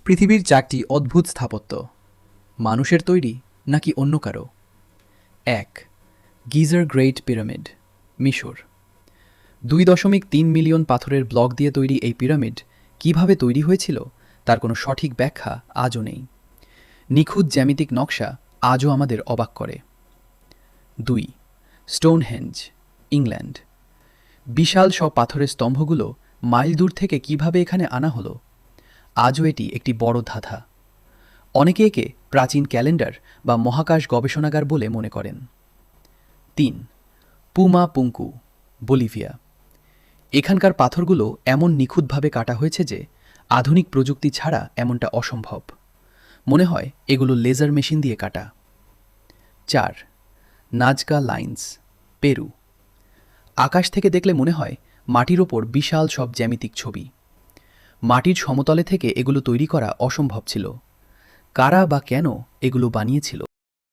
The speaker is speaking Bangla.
পৃথিবীর 4টি অদ্ভুত স্থাপত্য মানুষের তৈরি নাকি অন্য কারো? 1. গিজার গ্রেট পিরামিড, মিশর। 2.3 মিলিয়ন পাথরের ব্লক দিয়ে তৈরি এই পিরামিড কিভাবে তৈরি হয়েছিল তার কোনো সঠিক ব্যাখ্যা আজও নেই। নিখুঁত জ্যামিতিক নকশা আজও আমাদের অবাক করে। 2. Stonehenge, England. বিশাল সব পাথরের স্তম্ভগুলো মাইল দূর থেকে কিভাবে এখানে আনা হলো, আজও এটি একটি বড় ধাঁধা। অনেকে একে প্রাচীন ক্যালেন্ডার বা মহাকাশ গবেষণাগার বলে মনে করেন। 3. Puma Punku, Bolivia. এখানকার পাথরগুলো এমন নিখুঁতভাবে কাটা হয়েছে যে আধুনিক প্রযুক্তি ছাড়া এমনটা অসম্ভব। মনে হয় এগুলো লেজার মেশিন দিয়ে কাটা। 4. Nazca lines, Peru. আকাশ থেকে দেখলে মনে হয় মাটির ওপর বিশাল সব জ্যামিতিক ছবি। মাটির সমতলে থেকে এগুলো তৈরি করা অসম্ভব ছিল। কারা বা কেন এগুলো বানিয়েছিল